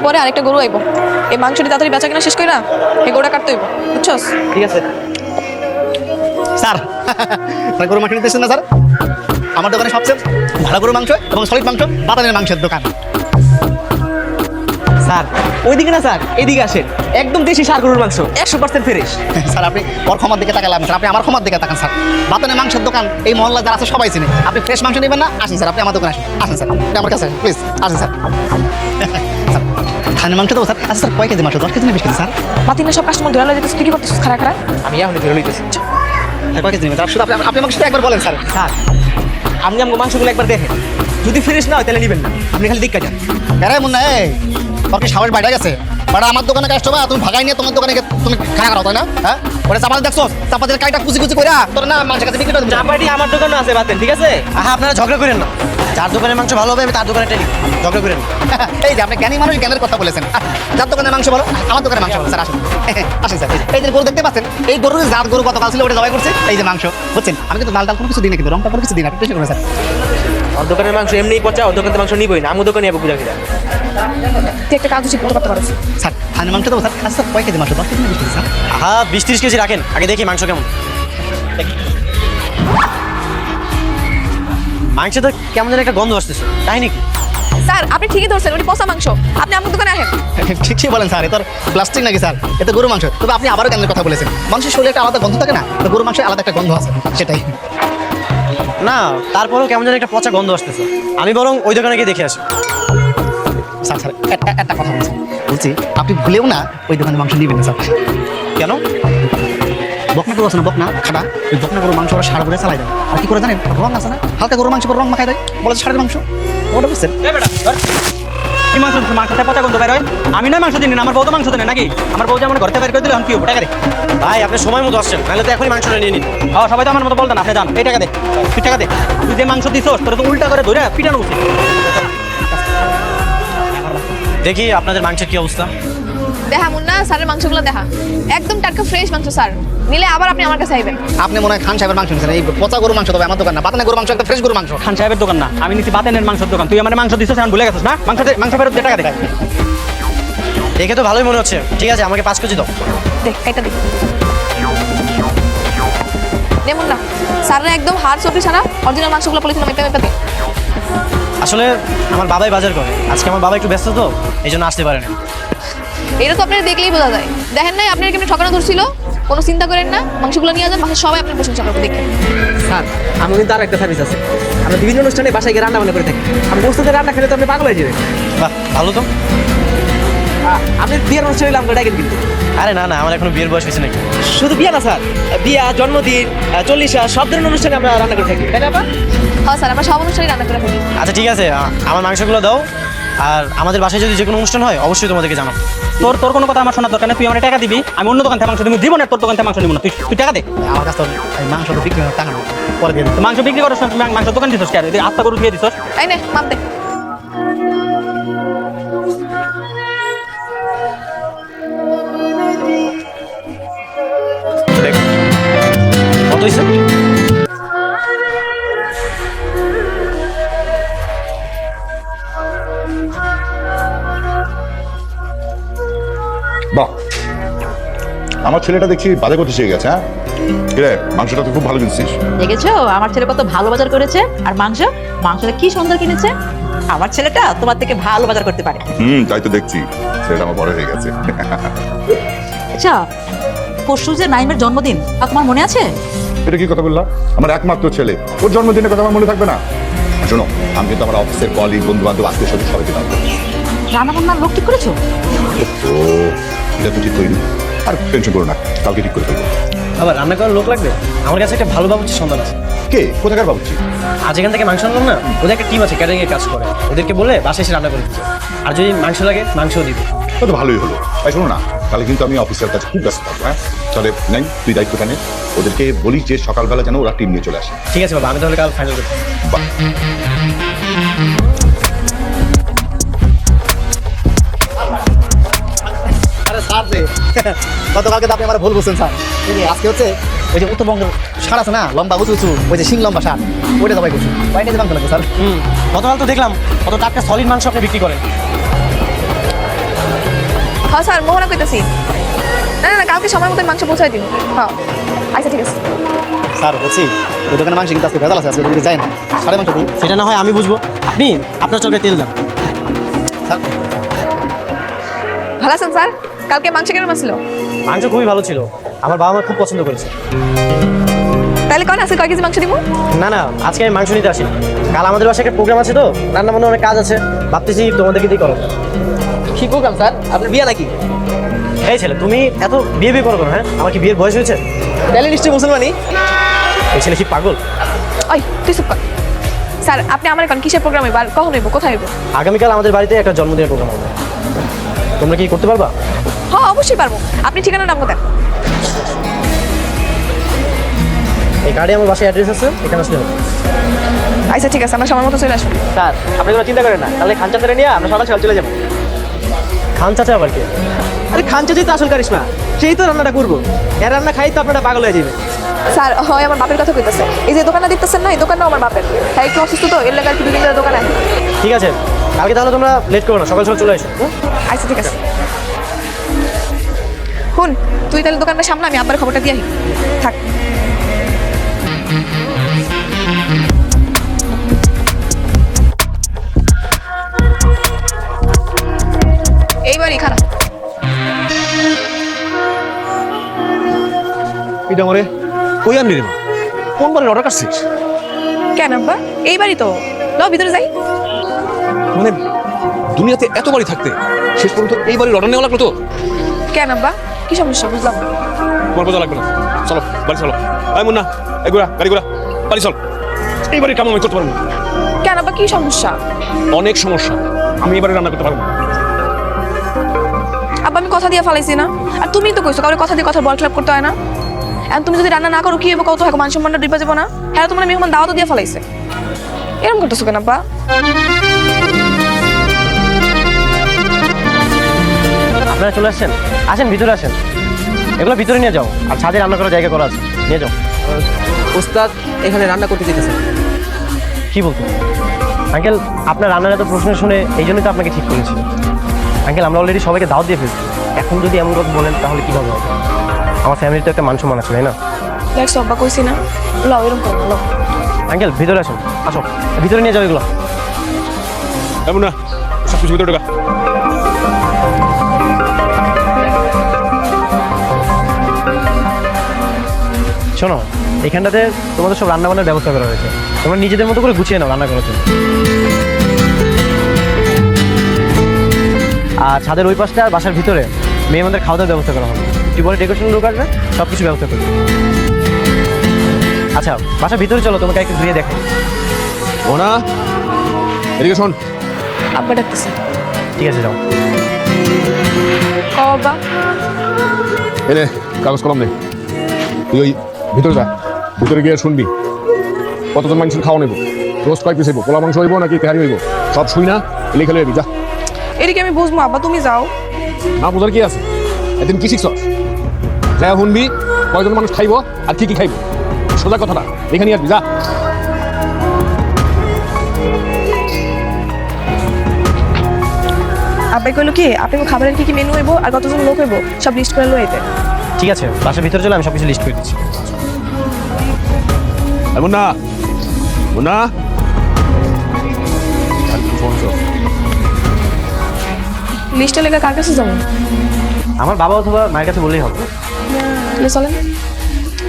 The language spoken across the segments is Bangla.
পরে আরেকটা গরু আইব। এই মাংসটি তাড়াতাড়ি বেচা কিনা শেষ করে না এই গরুটা কাটতে হইব, বুঝছস? ঠিক আছে স্যার। স্যার গরু মাংস নিতেছেন না স্যার? আমার দোকানে সবচেয়ে ভালো গরু মাংস এবং সলিড মাংস বাতানের মাংসের দোকান। স্যার ওইদিকে না স্যার, এদিকে আসেন, একদম দেশি ষাঁড় গরুর মাংস 100% ফ্রেশ। স্যার আপনি ওর ক্ষমার দিকে তাকালাম স্যার, আপনি আমার ক্ষমার দিকে তাকান স্যার। বাতানের মাংসের দোকান এই মহল্লা যারা আছে সবাই চিনে। আপনি ফ্রেশ মাংস নেবেন না? আসেন স্যার, আপনি আমার দোকানে আসেন। আসেন স্যার, আপনি আমার কাছে আসেন প্লিজ, আসেন স্যার। স্যার ধানের মাংস দেবো স্যার? আচ্ছা স্যার কয় কেজি মাংস? 10 কেজি না 20 কেজি স্যার? বাতিল সব কাস্টমার ধরে লয়ে যেতেছিস, তুই কি করতেছিস খাড়া খাড়া? আমি এখন ফেরত নিতেছি। স্যার কয় কেজি নেবেন স্যার? শুধু আপনি আমাকে শুধু একবার বলেন স্যার। স্যার আপনি আমাকে মাংসগুলো একবার দেখেন, যদি ফ্রেশ না হয় তাহলে নেবেন না, আপনি খালি দিক্কা যান। আরে মুন্না এই তোর কি সাহস বাইরে গেছে? বাড়া আমার দোকানে কাস্টমার তুমি ভাগাই নিয়ে তোমার দোকানে তুমি খারাপ করো তাই না? হ্যাঁ ওটা চাপাতে দেখছো, চাপাতের কাইটা কুচি কুচি কইরা তোর না মাংসের কাছে বিক্রি করে দেবো। চাপাটি আমার দোকানে আছে বাতেন, ঠিক আছে? আহা আপনারা ঝগড়া করেন না, যার দোকানের মাংস ভালো হবে আমি তার দোকানে টেনি, ঝগড়া করেন না। এই যে আপনি জ্ঞানী মানুষ, জ্ঞানের কথা বলেছেন। যার দোকানে মাংস বলো, আমার দোকানে মাংস বলো স্যার। আসুন আসেন স্যার। এই যে গরু দেখতে পাচ্ছেন, এই গরুর জাত গরু গতকাল ছিল ওটা জবাই করছে। এই যে মাংস বুঝছেন, আমি কিন্তু লাল ডাল কোনো কিছু দিই না, কিন্তু রংটা কোনো কিছু দিই না, টেনশন করবেন স্যার। ওর দোকানের মাংস এমনিই পচা, ওর দোকানের মাংস নিবই না, আমার দোকানে যাবো ঘুরা ঘুরা। তুই একটা কাজ ঠিক করতে পারছিস? স্যার ধানের মাংস দেবো স্যার? আচ্ছা স্যার কয় কেজি মাংস? 10 কেজি না 20 কেজি স্যার? আহা 20-30 কেজি রাখেন, আগে দেখি মাংস কেমন। মাংস তো কেমন যেন একটা গন্ধ আসতেছে, কাহিনী কি? স্যার আপনি ঠিকই ধরছেন, ওটি পচা মাংস। আপনি আমার দোকানে আসেন। ঠিকই বলেন স্যার, এটা প্লাস্টিক নাকি স্যার? এটা গরু মাংস। তবে আপনি আবারও জ্ঞানের কথা বলেছেন, মানুষের শরীরে একটা আলাদা গন্ধ থাকে না, তো গরু মাংসের আলাদা একটা গন্ধ আছে, সেটাই। না তারপরেও কেমন যেন একটা পচা গন্ধ আসতেছে, আমি বরং ওই দোকানে গিয়ে দেখে আসি। স্যার স্যার একটা কথা বলছি, আপনি ভুলেও না ওই দোকানে মাংস নেবেন না স্যার। কেন? বকনা গরু আছে না, বকনা খাটা, ওই বকনা গরু মাংস ওরা সার করে চালাই দেয়। আর কি করে জানেন? রং আছে না, হালকা গরু মাংস রং মাখাই দেয়, বলে সারের মাংস। ওটা বুঝছেন? কি মাংস দিচ্ছে? মাংসটা পচা গন্ধ বের হয়। আমি নয় মাংস দিন, আমার বউ তো মাংস দেনে নাকি? আমার বউ যে আমার ঘরতে বের করে দিলে কি হবো? টাকা দে। ভাই আপনি সময় মতো আসছেন, নাহলে তো এখনই মাংসটা নিয়ে নিন। সবাই তো আমার মতো বলতেন, আপনি যান, এই টাকা দে, তুই টাকা দে। তুই যে মাংস দিছস তোর তো উল্টা করে ধরে পিটানো উচিত। দেখি আপনাদের মাংসের কি অবস্থা। দেখা মুন্না, স্যারের মাংসগুলো দেখা একদম টাটকা ফ্রেশ মাংস। স্যার নিলে আবার আপনি আমার কাছে আইবেন। আপনি মনে হয় খান সাহেবের মাংস নিচ্ছেন। এই পচা গরু মাংস তবে আমার দোকান না, বাতানা গরু মাংস একটা ফ্রেশ গরু মাংস। খান সাহেবের দোকান না, আমি নিচ্ছি বাতেনের মাংসের দোকান। তুই আমার মাংস দিছস, এখন ভুলে গেছিস না? মাংস ফেরত দে, টাকা দে। দেখে তো ভালোই মনে হচ্ছে, ঠিক আছে আমাকে 5 কেজি দাও। দেখ এটা দেখ নে মুন্না, স্যারের একদম হাড় চটি ছাড়া অরিজিনাল মাংসগুলো পলিথিন মেপে মেপে দে। আসলে আমার বাবাই বাজার করে, আজকে আমার বাবা একটু ব্যস্ত তো এই জন্য আসতে পারেনি। এটা তো আপনারা দেখলেই বোঝা যায়। দেখেন নাই আপনার কেমনি ঠকানো ধরছিল? কোনো চিন্তা করেন না, মাংসগুলো নিয়ে যান, বাসায় সবাই আপনার প্রশংসা করবে দেখেন। স্যার আমি কিন্তু আর একটা সার্ভিস আছে, আমরা বিভিন্ন অনুষ্ঠানে বাসায় গিয়ে রান্না বান্না করে থাকি। আমি বস্তুতে রান্না খেলে তো আপনি পাগল হয়ে যাবেন। বাহ ভালো তো। আপনি বিয়ের অনুষ্ঠানে এলাম ডাকেন কিন্তু। আরে না না, আমার এখনো বিয়ের বয়স হয়েছে নাকি? শুধু বিয়ে না স্যার, বিয়া, জন্মদিন, 40 সব ধরনের অনুষ্ঠানে আমরা রান্না করে থাকি, তাই না? হ্যাঁ স্যার, আমরা সব অনুষ্ঠানে রান্না করে থাকি। আচ্ছা ঠিক আছে, আমার মাংসগুলো দাও। আর আমাদের বাসায় যদি যে কোনো অনুষ্ঠান হয় অবশ্যই তোমাদেরকে জানাবো। তোর কোনো কথা আমার শোনার দরকার নেই, তুই আমার টাকা দিবি, আমি অন্য দোকান থেকে মাংস দিব। জীবনে তোর দোকান থেকে মাংস নিব না, তুই টাকা দে। আমার কাছে তো এই মাংস তো বিক্রি টাকা না, পরে দিয়ে তো মাংস বিক্রি করার সময় মাংস দোকান দিছস কে? আর আস্তা গরু খেয়ে দিছস। এই নে মাপ দে। কত হয়েছে? বাহ, আমার ছেলেটা দেখছি বাজার করতে শিখে গেছে। হ্যাঁ কিরে, মাংসটা তো খুব ভালো কিনছিস। দেখেছো আমার ছেলে কত ভালো বাজার করেছে? আর মাংসটা কি সুন্দর কিনেছে। আমার ছেলেটা তোমার থেকে ভালো বাজার করতে পারে। তাই তো দেখছি, ছেলেটা আমার বড় হয়ে গেছে। আচ্ছা পরশু যে নাইমের জন্মদিন, তা তোমার মনে আছে? এটা কি কথা বললা? আমার একমাত্র ছেলে, ওর জন্মদিনের কথা আমার মনে থাকবে না? শোনো, আমি কিন্তু আমার অফিসের কলিগ, বন্ধু বান্ধব, আত্মীয় স্বজন সবাইকে দাম করছি। রান্না বান্নার লোক ঠিক করেছো? তো এটা তো ঠিক করিনি, আর টেনশন করো না, কালকে ঠিক করে ফেলবো। আবার রান্না করার লোক লাগবে? আমার কাছে একটা ভালো বাবুর্চির সন্ধান আছে। কে, কোথাকার ভাবছি? আজ এখান থেকে মাংস আনলাম না, ওদের একটা টিম আছে ক্যাটারিং এর কাজ করে, ওদেরকে বলে বাসায় এসে রান্না করে দিচ্ছে। আর যদি মাংস লাগে মাংসও দিবে। তো ভালোই হলো। তাই শোনো না, তাহলে কিন্তু আমি অফিসের কাছে খুব ব্যস্ত থাকবো। হ্যাঁ তাহলে নাই, তুই দায়িত্বটা নে, ওদেরকে বলি যে সকালবেলা যেন ওরা টিম নিয়ে চলে আসে। ঠিক আছে বাবা, আমি তাহলে কাল ফাইনাল করছি। বাহ, আরে স্যার যে গতকালকে তো আপনি আমার ভুল বলছেন স্যার। এই যে আজকে হচ্ছে ওই যে উত্তরবঙ্গের সার আছে না, লম্বা উঁচু উঁচু, ওই যে শিং লম্বা সার, ওইটা সবাই করছি। কয়টা যে মাংস লাগবে স্যার? গতকাল তো দেখলাম কত টাটকা সলিড মাংস আপনি বিক্রি করেন। হ্যাঁ স্যার মোহনা কইতাছি। না না না, কালকে সময় মতো মাংস পৌঁছাই দিন। হ্যাঁ আচ্ছা ঠিক আছে। স্যার বলছি ওই দোকানে মাংস কিন্তু আজকে ভেজাল আছে, আজকে যদি যায় না সাড়ে মাংস দিই। সেটা না হয় আমি বুঝবো, আপনি আপনার চোখে তেল দেন। স্যার ভালো আছেন স্যার? কালকে মাংস কেমন ছিল? মাংস খুবই ভালো ছিল, আমার বাবা মা খুব পছন্দ করেছে। তাহলে কন আজকে কয় কেজি মাংস দিব? না না, আজকে আমি মাংস নিতে আসি, কাল আমাদের বাসায় একটা প্রোগ্রাম আছে তো, রান্না বান্না অনেক কাজ আছে, ভাবতেছি তোমাদেরকে দিয়ে করো। কি প্রোগ্রাম স্যার? আপনার বিয়ে নাকি? এই ছেলে, তুমি এত বিয়ে বিয়ে করো কেন? হ্যাঁ, আমার কি বিয়ের বয়স হয়েছে? তাহলে নিশ্চয়ই মুসলমানই। এই ছেলে কি পাগল? ওই তুই চুপ কর। স্যার আপনি আমার এখন কিসের প্রোগ্রামে কখন হইব, কোথায় হইব? আগামীকাল আমাদের বাড়িতে একটা জন্মদিনের প্রোগ্রাম হবে, তোমরা কি করতে পারবা? হ্যাঁ অবশ্যই পারবো। আপনি ঠিকানা নাম দেন। এই কার্ডে আমার বাসায় অ্যাড্রেস আছে, এখানে আসলে হবে। আচ্ছা ঠিক আছে, আমরা সময় মতো চলে আসবো। স্যার আপনি কোনো চিন্তা করেন না, তাহলে খান চাচারে নিয়ে আমরা সকাল সকাল চলে যাবো। খান চাচা আবার কি? আরে খান চাচাই তো আসল কারিশমা, সেই তো রান্নাটা করবো। এর রান্না খাই তো আপনারা পাগল হয়ে যাবে। স্যার হয় আমার বাপের কথা কইতেছে। এই যে দোকানটা দেখতেছেন না, এই দোকানটাও আমার বাপের। হ্যাঁ একটু অসুস্থ তো, এর লাগে আর কি দুদিন ধরে দোকানে আসি। ঠিক আছে, কালকে তাহলে তোমরা লেট করো না, সকাল সকাল চলে এসো। আচ্ছা ঠিক আছে। শুন তুই তাহলে দোকানটা সামলা, আমি আব্বার খবরটা দিয়ে আহি। থাক। এইবারই খারাপ। এটা মরে কই আনলি রে মা? কোন বারের অর্ডার কাটছিস? কেন আব্বা? এইবারই তো। লও ভিতরে যাই। মানে দুনিয়াতে এত বাড়ি থাকতে শেষ পর্যন্ত এই বাড়ির অর্ডার নেওয়া লাগলো তো? কেন আব্বা? কি সমস্যা বুঝলাম না। তোমার বোঝা লাগবে না, চলো বাড়ি চলো। আয় মুন্না, এই ঘোরা গাড়ি ঘোরা, বাড়ি চল। এই বাড়ির কাম আমি করতে পারবো না। কেন আব্বা কি সমস্যা? অনেক সমস্যা, আমি এই বাড়ি রান্না করতে পারবো না। আব্বা আমি কথা দিয়ে ফালাইছি না, আর তুমি তো কইছো কারো কথা দিয়ে কথা বল ক্লাব করতে হয় না। এখন তুমি যদি রান্না না করো কি হবে কত, এখন মান সম্মানটা ডিপা যাবো না। হ্যাঁ তোমার মেহমান দাওয়াতও দিয়ে ফালাইছে, এরকম করতেছো কেন আব্বা? আপনারা চলে আসছেন, আসেন ভিতরে আসেন, এগুলো ভিতরে নিয়ে যাও, আর ছাদে রান্না করার জায়গা করা আছে, নিয়ে যাও। ওস্তাদ এখানে রান্না করতে যেতেছে। কি বলতো আঙ্কেল, আপনার রান্নার এত প্রশ্ন শুনে এই জন্যই তো আপনাকে ঠিক করেছি। আঙ্কেল আমরা অলরেডি সবাইকে দাওয়াত দিয়ে ফেলছি, এখন যদি এমন কথা বলেন তাহলে কীভাবে হবে? আমার ফ্যামিলির তো একটা মান সম্মান আছে, তাই না? দেখছো আব্বা কইছি না, লও এরকম করো লও। আঙ্কেল ভিতরে আসুন, আসো ভিতরে নিয়ে যাও এগুলো। এমন না, সব কিছু ভিতরে ঢোকা। শোনো, এখানটাতে তোমাদের সব রান্নাবান্নার ব্যবস্থা করা হয়েছে, তোমরা নিজেদের মতো করে গুছিয়ে নাও রান্না করার জন্য। আর ছাদের ওই পাশটা আর বাসার ভিতরে মেয়েদের খাওয়া দাওয়ার ব্যবস্থা করা হবে। টিউবওয়েলের ডেকোরেশন লোক আসবে, সব কিছু ব্যবস্থা করবে। আচ্ছা বাসার ভিতরে চলো, তোমাকে একটু ঘুরিয়ে দেখো। ও না, এদিকে শোন। আব্বা ডাকতেছে। ঠিক আছে যাও। ও আব্বা। এনে কাগজ কলম নে, তুই ওই ভিতরে যা, ভিতরে গিয়ে শুনবি কতজন মানুষের খাওয়া নেবো, রোজ কয় পিস হইব, পোলা মাংস হইব নাকি তেহারি হইব, সব শুই না লিখে লইবি। যা। এদিকে আমি বুঝবো আব্বা, তুমি যাও। না বোঝার কি আছে, একদিন কি শিখছ? যা শুনবি কয়জন মানুষ খাইব আর কি কি খাইব, সোজা কথাটা লিখে নিয়ে আসবি। যা। আব্বাই কইলো কি আপনি খাবারের কি কি মেনু হইব আর কতজন লোক হইব সব লিস্ট করে লইতে। ঠিক আছে বাসার ভিতরে চলে, আমি সব কিছু লিস্ট করে দিচ্ছি। এমন না মুন্না, লিস্টটা লেখা কার কাছে যাবো? আমার বাবা অথবা মায়ের কাছে বললেই হবে। তাহলে চলেন।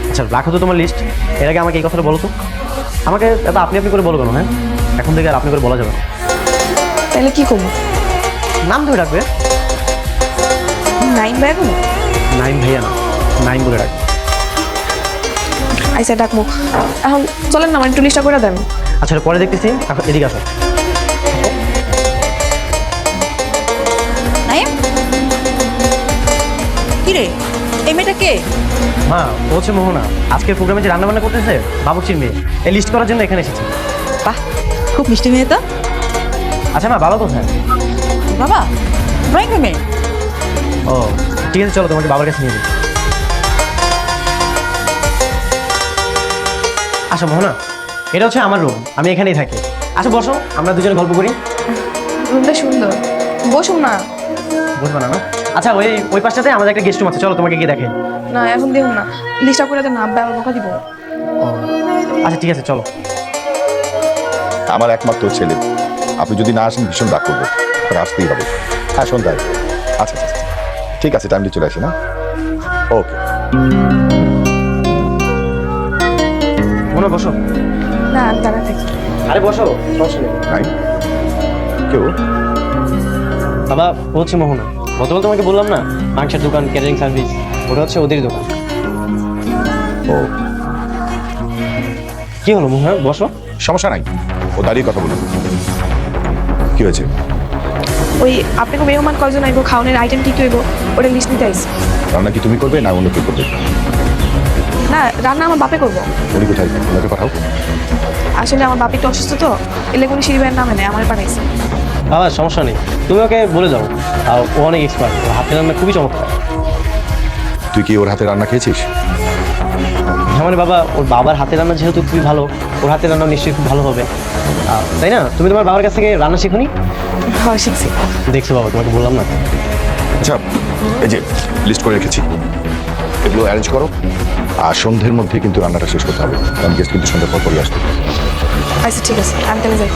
আচ্ছা রাখো তো তোমার লিস্ট, এর আগে আমাকে এই কথাটা বলো তো। আমাকে এত আপনি আপনি করে বলো কেন? হ্যাঁ এখন থেকে আর আপনি করে বলা যাবে না। তাহলে কি করবো? নাম ধরে রাখবে। নাইম ভাই এখন? নাইম ভাইয়া না, নাইম বলে রাখবে। আইসা ডাকবো। এখন চলেন না, আমার একটু লিস্টটা করে দেন। আচ্ছা পরে দেখতেছি, এখন এদিকে আসো। নাইম কি রে, এই মেয়েটা কে? মা ও হচ্ছে মোহনা, আজকের প্রোগ্রামে যে রান্নাবান্না করতেছে বাবুর্চির মেয়ে, এই লিস্ট করার জন্য এখানে এসেছে। বাহ খুব মিষ্টি মেয়ে তো। আচ্ছা মা বাবা কোথায়? বাবা ড্রয়িং রুমে। ও ঠিক আছে চলো তোমাকে বাবার কাছে নিয়ে যাই। আচ্ছা মোহনা, এটা হচ্ছে আমার রুম, আমি এখানেই থাকি। আচ্ছা বসো, আমরা দুজনে গল্প করি। রুমটা সুন্দর, বসুন না। বসবো না? না আচ্ছা ওই পাশটাতে আমাদের একটা গেস্ট রুম আছে, চলো তোমাকে গিয়ে দেখে। না এখন দেখুন না, লিস্টটা করে তো না আব্বা আবার বকা দিব। আচ্ছা ঠিক আছে চলো। আমার একমাত্র ছেলে, আপনি যদি না আসেন ভীষণ রাগ করবো, আপনাকে আসতেই হবে। হ্যাঁ সন্ধ্যায়। আচ্ছা আচ্ছা আচ্ছা। ঠিক আছে, টাইমলি চলে আসি না। ওকে। মনে বসো। না আমি দাঁড়া থাকি। আরে বসো, সমস্যা নেই। নাই কেউ? বাবা ও হচ্ছে মোহনা, গতকাল তোমাকে বললাম না মাংসের দোকান, ক্যাটারিং সার্ভিস, ওটা হচ্ছে ওদেরই দোকান। ও কি হলো মোহনা, বসো। সমস্যা নাই, ও দাঁড়িয়ে কথা বলুন। কি হয়েছে? ওই আপনাকে মেহমান কয়জন আইব, খাওয়ানোর আইটেম কি কি হইব ওটা লিস্ট নিতে আইস। রান্না কি তুমি করবে না অন্য কেউ করবে? না রান্না আমার বাপে করবো। উনি কোথায়, ওনাকে পাঠাও। আসলে আমার বাপ একটু অসুস্থ তো, এলে কোনো সিঁড়ি ভাইয়ের নামে নেই, আমার পাঠাইছে। বাবা সমস্যা নেই, তুমি ওকে বলে যাও। আর ও অনেক এক্সপার্ট, ওর হাতের রান্না খুবই চমৎকার। তুই কি ওর হাতে রান্না খেয়েছিস? হ্যাঁ মানে বাবা, ওর বাবার হাতের রান্না যেহেতু খুবই ভালো, ওর হাতের রান্না নিশ্চয়ই খুব ভালো হবে, তাই না? তুমি তোমার বাবার কাছ থেকে রান্না শিখুনি? হ্যাঁ শিখছি। দেখছো বাবা, তোমাকে বললাম না। আচ্ছা এই যে লিস্ট করে রেখেছি, এগুলো অ্যারেঞ্জ করো। আর সন্ধ্যের মধ্যে কিন্তু রান্নাটা শেষ করতে হবে, কারণ গেস্ট কিন্তু সন্ধ্যের পর পরই আসবে। আচ্ছা ঠিক আছে, আমি তাহলে যাই।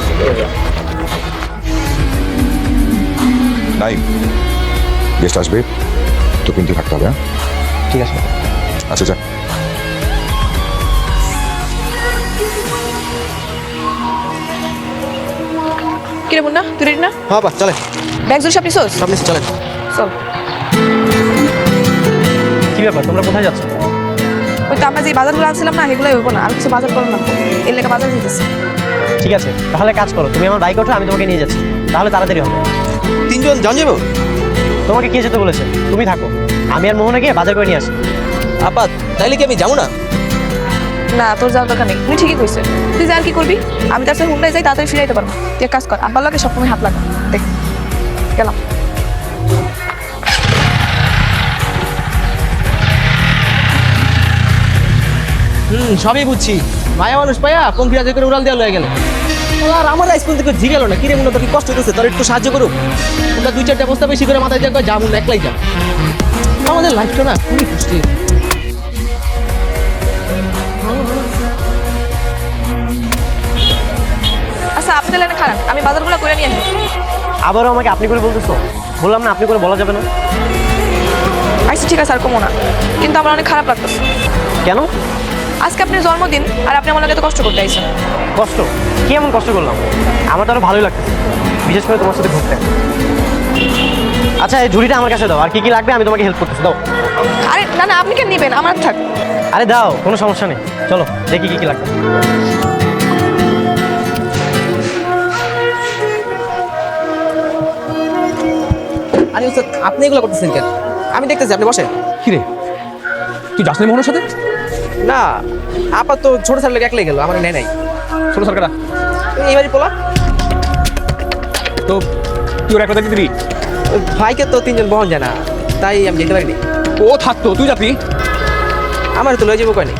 নাই গেস্ট আসবে তো কিন্তু থাকতে হবে। হ্যাঁ ঠিক আছে। আচ্ছা যা। কিরে মুন্না, তুই রেডি না? হ্যাঁ বাস চলে, ব্যাগ জোর সব নিছোস? সব নিচে চলে। চল। কি ব্যাপার, তোমরা কোথায় যাচ্ছ? ওই তো আমরা যে বাজারগুলো আনছিলাম না, এগুলোই হইব না, আর কিছু বাজার করো না, এর লেগে বাজার যেতেছে। ঠিক আছে তাহলে কাজ করো, তুমি আমার বাইক ওঠো, আমি তোমাকে নিয়ে যাচ্ছি, তাহলে তাড়াতাড়ি হবে। তিনজন যান যাবো? তোমাকে কে যেতে বলেছে? তুমি থাকো, আমি আর মোহনা গিয়ে বাজার করে নিয়ে আসি। আপা তাইলে কি আমি যাবো না? না তোর যাওয়ার দরকার নেই, তুমি ঠিকই কইছে। তুই যা আর কি করবি, আমি তার সাথে হুন্ডায় যাই, তাড়াতাড়ি ফিরে যেতে পারবো। তুই এক কাজ কর, আব্বার লাগে সবসময় হাত লাগা। দেখ গেলাম। সবই বুঝছি, মায়া মানুষ পাইয়া পঙ্কিরাজ করে উড়াল দেওয়া লয়ে গেল। আর আমার স্কুল থেকে ঝি গেল না, কিরে মনে তোর কি কষ্ট করছে, তোর একটু সাহায্য করুক। ওটা দুই চারটা বস্তা বেশি করে মাথায় দিয়ে যা মনে একলাই যা। আমাদের লাইফটা না খুবই কষ্টের। আচ্ছা আপনি তাহলে খারাপ, আমি বাজারগুলো করে নিয়ে আসবো। আবারও আমাকে আপনি করে বলতেছো? বললাম না আপনি করে বলা যাবে না। আচ্ছা ঠিক আছে আর কমো না, কিন্তু আমার অনেক খারাপ লাগতেছে। কেন? আজকে আপনার জন্মদিন আর আপনি আমার লাগে এত কষ্ট করতে আইছেন। কষ্ট? কি এমন কষ্ট করলাম? আমার তো আরো ভালোই লাগতেছে, বিশেষ করে তোমার সাথে ঘুরতে। আচ্ছা এই ঝুড়িটা আমার কাছে দাও, আর কি কি লাগবে আমি তোমাকে হেল্প করতেছি, দাও। আরে না না, আপনি কেন নেবেন, আমার থাক। আরে দাও, কোনো সমস্যা নেই, চলো দেখি কি কি লাগবে। আরে ওস্তাদ আপনি এগুলো করতেছেন কেন? আমি দেখতেছি, আপনি বসেন। কিরে তুই যাস নাই মোহনের সাথে? না আপা তো ছোট স্যার লোক একলাই গেল, আমার নেয় নাই। ছোট সরকারা এইবারই পোলা তো তুই ওর একটা দেখতে দিবি? ওই ভাইকে তো তিনজন বহন যায় না, তাই আমি যেতে পারিনি। ও থাকতো তুই যাতি, আমার তো লয়ে যাবো কয়নি।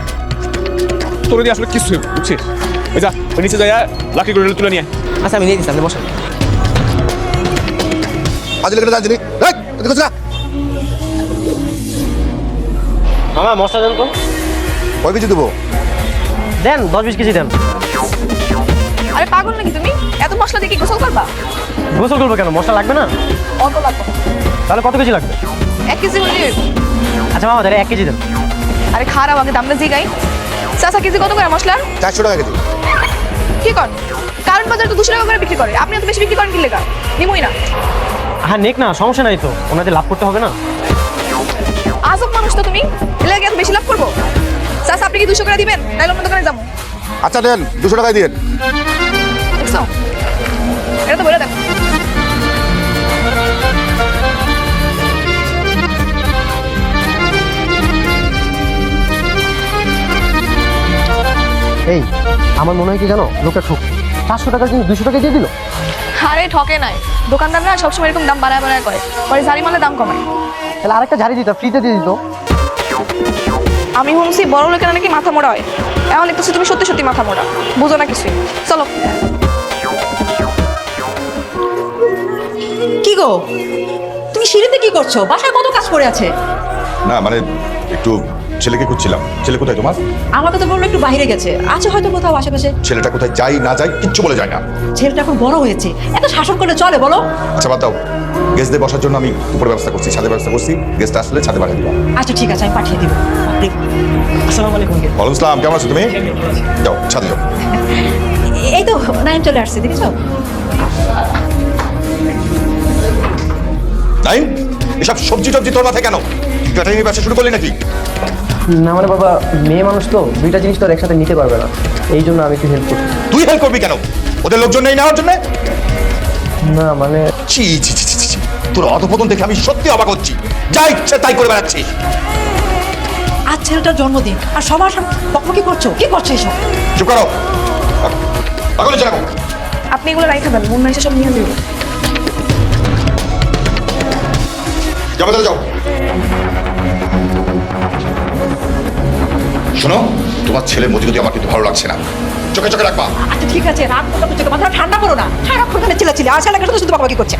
তোর দিয়ে আসলে কিছু বুঝছিস? ওই যা ওই নিচে যাই লাকি করে তুলে নিয়ে। আচ্ছা আমি নিয়ে দিচ্ছি, আপনি বসেন। আজ লেগে যাচ্ছি না। মামা মশলা দেন তো। কয় কিছু দেবো? দেন 10-20 কেজি দেন। আরে পাগল নাকি তুমি, এত মশলা দিয়ে কি গোসল করবা? গোসল করবো কেন, মশলা লাগবে না? অত লাগবে। তাহলে কত কেজি লাগবে? 1 কেজি হইলে হইব। আচ্ছা মামা তাহলে 1 কেজি দেন। আরে খারাপ, আগে দামটা জিগাই। চাচা কেজি কত করে মশলা? 400 টাকা কেজি। কি কর, কারণ বাজারে তো 200 টাকা করে বিক্রি করে, আপনি এত বেশি বিক্রি করেন কি লেগা? নিমই না। হ্যাঁ নেক না, সমস্যা নাই তো, ওনাদের লাভ করতে হবে না। আজব মানুষ তো তুমি, এলে এত বেশি লাভ করবো? চাচা আপনি কি 200 করে দিবেন, তাইলে অন্য দোকানে যাবো। আচ্ছা দেন 200 টাকায় দিন। দেখছো, এটা তো বলে দেখো। এই আমার মনে হয় কি জানো, লোকটা ঠক 400 টাকা কিন্তু 200 টাকা দিয়ে দিল। আরে ঠকে নাই, দোকানদাররা সবসময় এরকম দাম বাড়ায় বাড়ায় করে, পরে ঝাড়ি মারলে দাম কমায়। তাহলে আরেকটা ঝাড়ি দিত, ফ্রিতে দিয়ে দিত। আমি শুনছি বড় লোকেরা নাকি মাথা মোড়া হয়, এখন দেখতেছি তুমি সত্যি সত্যি মাথা মোড়া, বুঝো না কিছুই। চলো। কি গো তুমি সিঁড়িতে কি করছো? বাসায় কত কাজ পড়ে আছে। না মানে একটু ছেলেকে খুঁজছিলাম। ছেলে কোথায় তোমার? আমাকে তো বললো একটু বাইরে গেছে, আছে হয়তো কোথাও আশেপাশে। ছেলেটা কোথায় যাই না যাই কিচ্ছু বলে যায় না। ছেলেটা এখন বড় হয়েছে, এত শাসন করলে চলে বলো? আচ্ছা বাদ দাও, গেস্টদের বসার জন্য আমি উপরে ব্যবস্থা করছি, ছাদে ব্যবস্থা করছি। গেস্ট আসলে ছাদে পাঠিয়ে দিবা। আচ্ছা ঠিক আছে, আমি পাঠিয়ে দিব। আসসালামু আলাইকুম আঙ্কেল। ওয়ালাইকুম আসসালাম, কেমন আছো তুমি? যাও ছাদে যাও। এই তো নাইম চলে আসছে, দেখেছো? নাইম, এসব সবজি টবজি তোর মাথায় কেন? ক্যাটারিং এর ব্যবসা শুরু করলি নাকি? না মানে বাবা, মেয়ে মানুষ তো দুইটা জিনিস তো আর একসাথে নিতে পারবে না, এই জন্য আমি একটু হেল্প করছি। তুই হেল্প করবি কেন? ওদের লোকজন নেই নেওয়ার জন্য? না মানে ছি ছি ছি ছি ছি, তোর অধপতন দেখে আমি সত্যি অবাক হচ্ছি। যা ইচ্ছে তাই করে বেড়াচ্ছিস। আজ ছেলেটার জন্মদিন আর সবার সামনে বকবকি করছো, কি করছো এসব? চুপ করো, পাগল হচ্ছে না? আপনি এগুলো রাইখা দেন, মন এসে সব নিয়ে দেবো। যাবো তাহলে যাও। শোনো, তোমার ছেলে মজুদি আমার কিন্তু ভালো লাগছে না, চোখে চোখে রাখবা। আচ্ছা ঠিক আছে, রাত করছো, মাথা ঠান্ডা করো না। সারাক্ষণ খালি চিল্লাচিল্লি, আর ছেলেটা শুধু শুধু বকবকি করছে।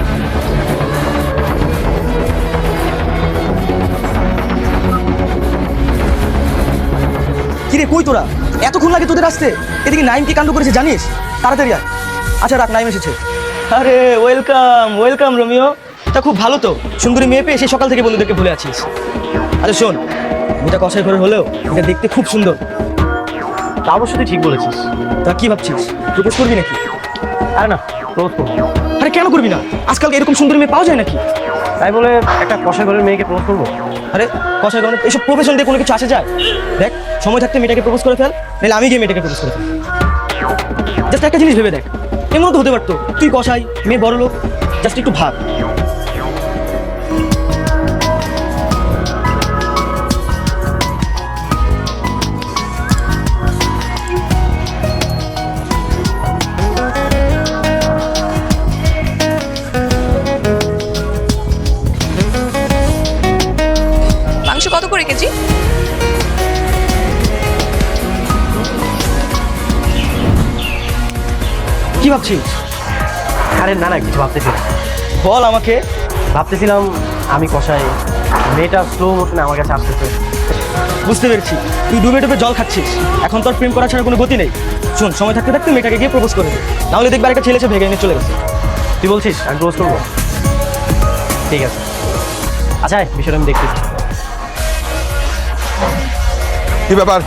কিরে কই তোরা? এতক্ষণ লাগে তোদের আসতে? এদিকে নাইম কি কাণ্ড করেছে জানিস? তাড়াতাড়ি আয়। আচ্ছা রাখ, নাইম এসেছে। আরে ওয়েলকাম ওয়েলকাম রোমিও। তা খুব ভালো তো, সুন্দরী মেয়ে পেয়ে সেই সকাল থেকে বন্ধুদেরকে ভুলে আছিস। আচ্ছা শোন, মেয়েটা কষাই করে হলেও এটা দেখতে খুব সুন্দর। তা অবশ্য তুই ঠিক বলেছিস। তা কি ভাবছিস, প্রপোজ করবি নাকি? আরে না, প্রপোজ করবো। আরে কেন করবি না? আজকাল এরকম সুন্দরী মেয়ে পাওয়া যায় নাকি? তাই বলে একটা কষা ঘরের মেয়েকে প্রপোজ করবো? আরে কষাই গণে এইসব প্রফেশন দিয়ে কোনো কিছু আসে যায়? দেখ, সময় থাকতে মেয়েটাকে প্রপোজ করে ফেল, নাহলে আমি গিয়ে মেয়েটাকে প্রপোজ করে ফেল। জাস্ট একটা জিনিস ভেবে দেখ, এমন তো হতে পারতো তুই কষাই, মেয়ে বড় লোক। জাস্ট একটু ভাব। মাংস কত করে কেজি? কি ভাবছিস? আরে না না, কিছু ভাবতেছি না। বল আমাকে। ভাবতেছিলাম আমি কষাই, মেয়েটা স্লো মোশনে আমার কাছে আসতেছে। বুঝতে পেরেছি, তুই ডুবে ডুবে জল খাচ্ছিস। এখন তোর প্রেম করা ছাড়া কোনো গতি নেই। শোন, সময় থাকতে থাকতে মেয়েটাকে গিয়ে প্রপোজ করে দে, নাহলে দেখবে একটা ছেলে এসে ভেগে এনে চলে গেছে। তুই বলছিস আমি প্রপোজ করবো? ঠিক আছে, আচ্ছা বিষয়টা আমি দেখতেছি। কি ব্যাপার,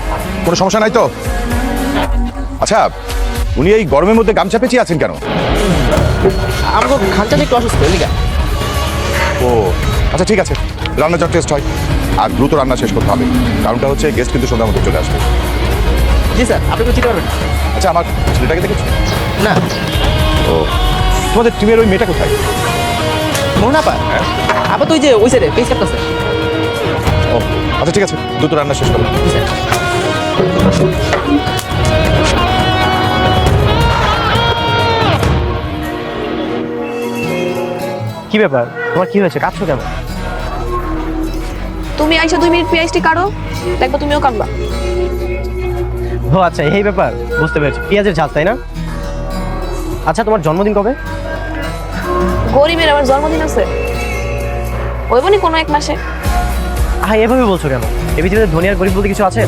কোনো সমস্যা নাই তো? আচ্ছা, উনি এই গরমের মধ্যে গামছা পেঁচিয়ে আছেন কেন? আমাকে খানটা একটু অসুস্থ লিগা। ও আচ্ছা ঠিক আছে, রান্না যা টেস্ট হয় আর দ্রুত রান্না শেষ করতে হবে, কারণটা হচ্ছে গেস্ট কিন্তু সন্ধ্যার মধ্যে চলে আসবে। জি স্যার, আপনি তো চিনতে পারবেন। আচ্ছা, আমার ছেলেটাকে দেখেছো? না। ও, তোমাদের টিমের ওই মেয়েটা কোথায়? মোহনা পা আবার তুই যে ওই সাইডে পেজ কাটতেছে। ও আচ্ছা ঠিক আছে, দ্রুত রান্না শেষ করো। কি ব্যাপার, তোমার কি হয়েছে, কাঁদছো কেন? তুমি আইসা 2 মিনিট পেঁয়াজটি কাটো, দেখবো তুমিও কাটবা। ও আচ্ছা, এই ব্যাপার, বুঝতে পেরেছি। পেঁয়াজের ঝাল, তাই না? আচ্ছা, তোমার জন্মদিন কবে? গরিবের আবার জন্মদিন আছে, হইব নি কোনো এক মাসে। হ্যাঁ, এভাবে বলছো কেন? এ পৃথিবীতে ধনী আর গরিব বলতে কিছু আছে?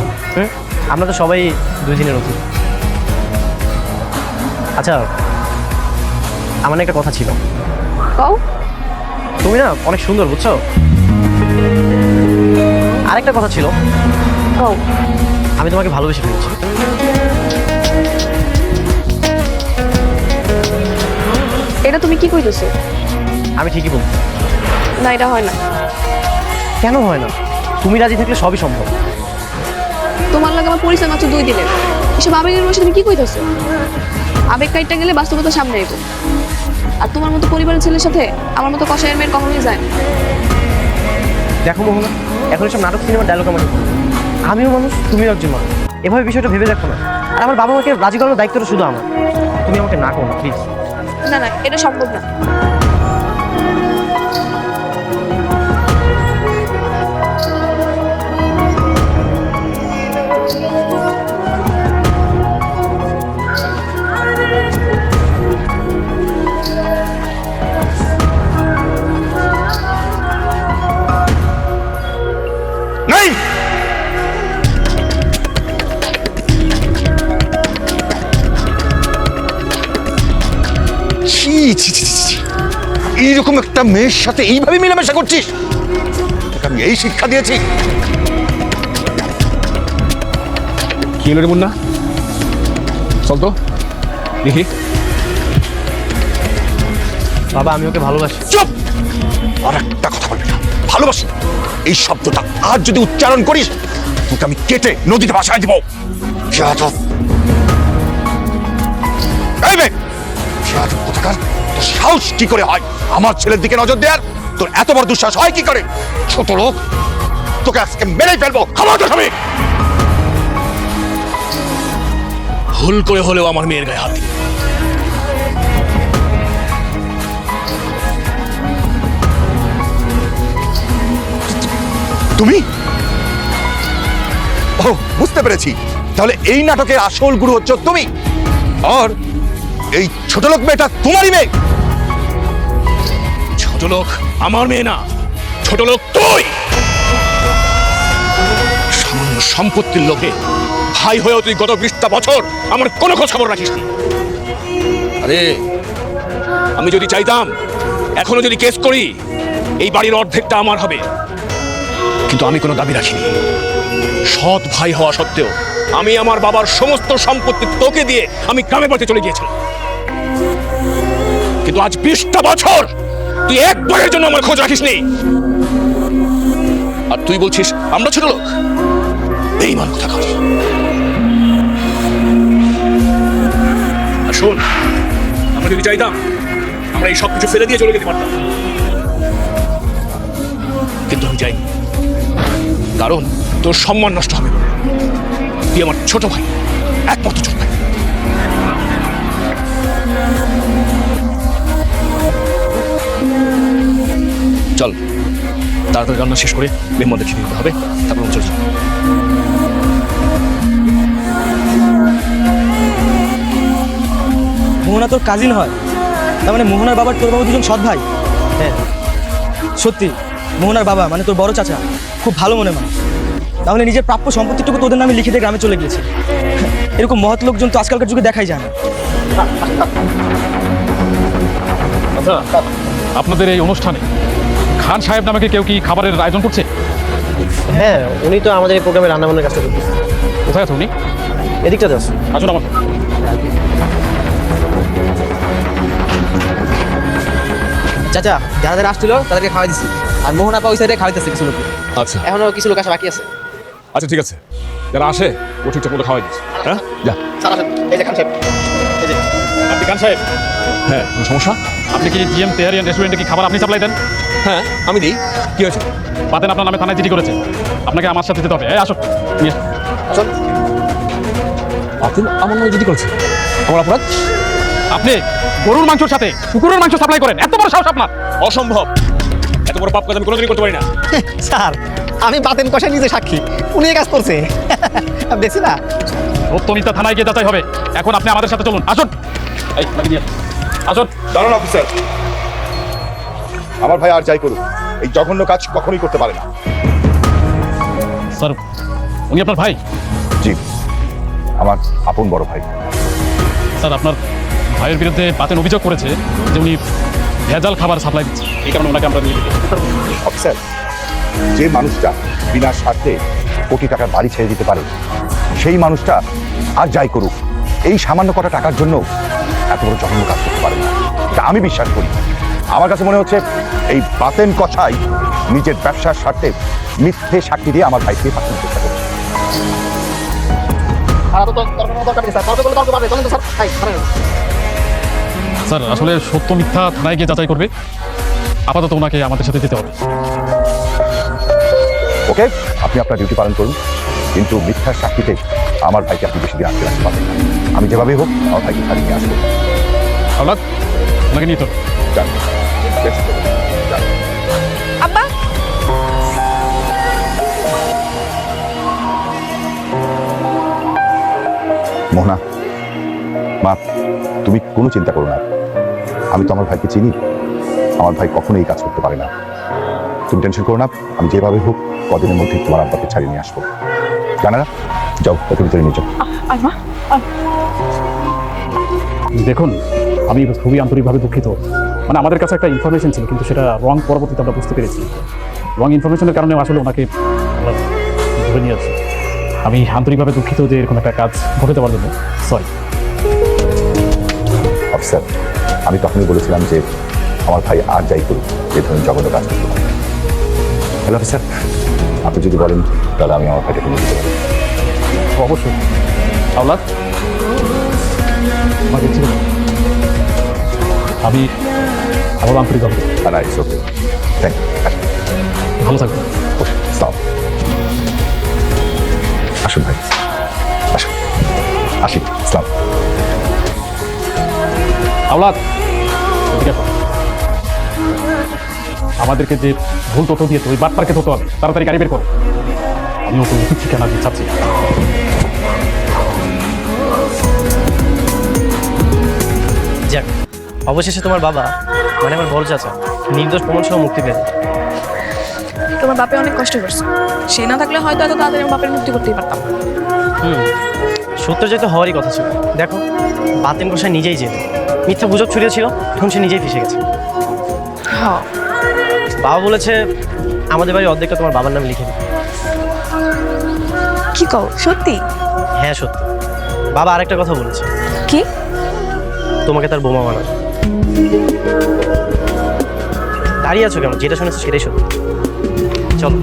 আমরা তো সবাই 2 দিনের অতিথি। আচ্ছা, আমার না একটা কথা ছিল। কও। তুমি না অনেক সুন্দর, বুঝছো? আরেকটা কথা ছিল। কও। আমি তোমাকে ভালোবেসে ফেলেছি। এটা তুমি কি কইতেছো? আমি ঠিকই বলছি। না, এটা হয় না। কেন হয় না? তুমি রাজি থাকলে সবই সম্ভব। তোমার লাগে আমার পরিচয় মাত্র 2 দিনের, এসব আবেগের বসে তুমি কি কইতেছো? আবেগ কাইটটা গেলে বাস্তবতা সামনে আইব। আর তোমার মতো পরিবারের ছেলের সাথে আমার মতো কষায়ের মেয়ের কখনোই যায় না। দেখো মোহনা, এখন এসব নাটক সিনেমার ডায়লগ আমাকে বলো। আমিও মানুষ, তুমিও একজন মানুষ। এভাবে বিষয়টা ভেবে দেখো না। আর আমার বাবা মাকে রাজি করানোর দায়িত্বটা শুধু আমার। তুমি আমাকে না করো না প্লিজ। না না, এটা সম্ভব না। ছি, ছি, ছি, ছি। এইরকম একটা মেয়ের সাথে এইভাবে মেলামেশা করছিস? তোকে আমি এই শিক্ষা দিয়েছি? কি হলো রে মুন্না? চল তো দেখি। বাবা আমি ওকে ভালোবাসি। চুপ! আর একটা কথা বলবি না। ভালোবাসি এই শব্দটা আর যদি উচ্চারণ করিস তোকে আমি কেটে নদীতে ভাসায় দিব। যাদব! এই মেয়ে! যাদব কোথাকার! তোর সাহস কি করে হয় আমার ছেলের দিকে নজর দেয়ার? তোর এত বড় দুঃসাহস হয় কি করে? ছোট লোক! তোকে আজকে মেরেই ফেলবো। খাবার তো খাবি! ভুল করে হলেও আমার মেয়ের গায়ে হাত দিবি। তুমি? ও, বুঝতে পেরেছি। তাহলে এই নাটকের আসল গুরু হচ্ছে তুমি, আর এই ছোট লোক মেয়েটা তোমারই মেয়ে। ছোট লোক আমার মেয়ে না, ছোট লোক তুই। সামান্য সম্পত্তির লোভে ভাই হয়েও তুই গত 20টা বছর আমার কোনো খোঁজ খবর রাখিসনি। আরে আমি যদি চাইতাম এখনো যদি কেস করি এই বাড়ির অর্ধেকটা আমার হবে, কিন্তু আমি কোনো দাবি রাখিনি। সৎ ভাই হওয়া সত্ত্বেও আমি আমার বাবার সমস্ত সম্পত্তি তোকে দিয়ে আমি গ্রামে বাড়িতে চলে গিয়েছিলাম। কিন্তু আজ 20টা বছর তুই একবারের জন্য আমার খোঁজ রাখিসনি, আর তুই বলছিস আমরা ছোট লোক। বেঈমান কোথাকার। আর শোন, আমরা যদি চাইতাম আমরা এই সব কিছু ফেলে দিয়ে চলে যেতে পারতাম, কিন্তু আমি চাইনি। কারণ তোর সম্মান নষ্ট হবে বলে। তুই আমার ছোট ভাই, একমাত্র ছোট ভাই। চল তাড়াতাড়ি রান্না শেষ করে মেহমান দেখে দিতে হবে, তারপর চলে যাবো। মোহনা তোর কাজিন হয়, তার মানে মোহনার বাবার তোর বাবা দুজন সৎ ভাই? হ্যাঁ সত্যি, মোহনার বাবা মানে তোর বড় চাচা খুব ভালো মনে মানুষ। তাহলে নিজের প্রাপ্য সম্পত্তিটুকু তোদের নামে লিখে দিয়ে গ্রামে চলে গিয়েছে। এরকম মহৎ লোকজন তো আজকালকার যুগে দেখাই যায় না। আচ্ছা, আপনাদের এই অনুষ্ঠানে খান সাহেব নামে কেউ কি খাবারের আয়োজন করছে? হ্যাঁ উনি তো আমাদের এই প্রোগ্রামে রান্নাবান্নার কাজটা করতেছে। কোথায় আছে উনি? এদিকটাতে আছে। আসুন আমার। চাচা যারা যারা আসছিল তাদেরকে খাওয়াই দিচ্ছি, আর মোহনা পা ওই সাইডে খাওয়াইতেছে কিছু লোক। আচ্ছা এখনো কিছু লোক আসা বাকি আছে। আচ্ছা ঠিক আছে, যারা আসে ও ঠিকঠাক মতো খাওয়াই দিস। হ্যাঁ যা। স্যার আসেন, এই যে খান সাহেব, এই যে। আপনি খান সাহেব, হ্যাঁ কোনো সমস্যা? আপনি কি জিএম তেহারিয়ান রেস্টুরেন্টে কি খাবার আপনি সাপ্লাই দেন? হ্যাঁ আমি দিই। কি হয়েছে? পাতেন আপনার নামে থানায় চিঠি করেছে, আপনাকে আমার সাথে যেতে হবে। এই আসুন নিয়ে আসুন। আসুন। আপনি আমার নামে যদি করেছে আমার অপরাধ? আপনি গরুর মাংসের সাথে কুকুরের মাংস সাপ্লাই করেন, এত বড় সাহস আপনার? অসম্ভব, এত বড় পাপ কাজ আমি কোনোদিনই করতে পারি না। স্যার আমি বাতেন কষায় নিজে সাক্ষী, উনি এই কাজ করছে। আমি দেখছি না। সত্য মিথ্যা থানায় গিয়ে যাচাই হবে। এখন আপনি আমাদের সাথে চলুন, আসুন। এই আপনাকে নিয়ে আসুন। আসুন। দাঁড়ান অফিসার, আমার ভাই আর যাই করুক এই জঘন্য কাজ কখনোই করতে পারে না। স্যার উনি আপনার ভাই? জি, আমার আপন বড় ভাই। স্যার আপনার ভাইয়ের বিরুদ্ধে পাতেন অভিযোগ করেছে যে উনি ভেজাল খাবার সাপ্লাই দিচ্ছে, এই কারণে ওনাকে আমরা নিয়ে যেতে। অফিসার, যে মানুষটা বিনা স্বার্থে কোটি টাকার বাড়ি ছেড়ে দিতে পারে সেই মানুষটা আর যাই করুক এই সামান্য কটা টাকার জন্য এত বড় জঘন্য কাজ করতে পারে না, এটা আমি বিশ্বাস করি। আমার কাছে মনে হচ্ছে এই বাতেন কষাই নিজের ব্যবসার স্বার্থে মিথ্যে সাক্ষী দিয়ে আমার ভাইকে ফাঁসানোর চেষ্টা করছে। আর তো দরকার নেই স্যার, তর্ক করলে তর্ক পারবে। চলেন তো স্যার, হাই খারাপ। স্যার আসলে সত্য মিথ্যা থানায় গিয়ে যাচাই করবে, আপাতত ওনাকে আমাদের সাথে যেতে হবে। ওকে, আপনি আপনার ডিউটি পালন করুন, কিন্তু মিথ্যার সাক্ষীতে আমার ভাইকে আপনি বেশি দিন আটকে রাখতে পারবেন না। আমি যেভাবেই হোক আমার ভাইকে ছাড়িয়ে নিয়ে আসবো। আওলাদ ওনাকে নিয়ে চলুন। যান। যান। আব্বা মোহনা, মা, তুমি কোনো চিন্তা করো না। আমি তো আমার ভাইকে চিনি, আমার ভাই কখনো এই কাজ করতে পারে না। তুমি টেনশন করো না, আমি যেভাবে হোক কদিনের মধ্যে তোমার আব্বাকে ছাড়িয়ে নিয়ে আসবো। জানা না, যাও ওকে ভিতরে নিয়ে যাও। দেখুন, আমি খুবই আন্তরিকভাবে দুঃখিত। মানে আমাদের কাছে একটা ইনফরমেশন ছিল, কিন্তু সেটা রং পরবর্তীতে আমরা বুঝতে পেরেছি। রং ইনফরমেশনের কারণে আসলে ওনাকে আমরা ধরে নিয়ে আসি। আমি আন্তরিকভাবে দুঃখিত যে এরকম একটা কাজ ঘটে দেওয়ার জন্য। সরি অফিসার, আমি তখনই বলেছিলাম যে আমার ভাই আর যাই করুক, যে ধরনের জঘন্য কাজ করতে পারে। হ্যালো অফিসার, আপনি যদি বলেন তাহলে আমি আমার ভাইটাকে নিয়ে যেতে পারি। অবশ্যই। আওলাদ আমাকে ছিল, আমি আবার আন্তরিকভাবে না, ইটস ওকে, থ্যাংক ইউ। ভালো থাকবেন। আসুন ভাই, আসুন, আসি, ইসলাম। আওলাদ এদিকে আসো। আমাদেরকে যে ভুল তথ্য দিয়েছে ওই বাটপারকে ধরতে হবে, তাড়াতাড়ি গাড়ি বের করো। আমি ওকে উচিত ঠিকানা দিয়ে চাচ্ছি। যাক, অবশেষে তোমার বাবা মানে আমার বড় চাচা নির্দোষ প্রমাণ সহ মুক্তি পেল। তোমার বাপে অনেক কষ্ট করছে, সে না থাকলে হয়তো এত তাড়াতাড়ি আমার বাপের মুক্তি করতেই পারতাম। সত্য যেহেতু হওয়ারই কথা ছিল, দেখো বাতেন গোসাই নিজেই যেত, মিথ্যা গুজব ছড়িয়েছিল, এখন সে নিজেই ফেসে গেছে। হ্যাঁ, বাবা বলেছে আমাদের বাড়ির অর্ধেকটা তোমার বাবার নামে লিখে দিতে। কি কও সত্যি? হ্যাঁ সত্যি। বাবা আরেকটা কথা বলেছে, কি? তোমাকে তার বোমা বানাবে। দাঁড়িয়ে আছো কেন? যেটা শুনেছো সেটাই সত্যি। চলো।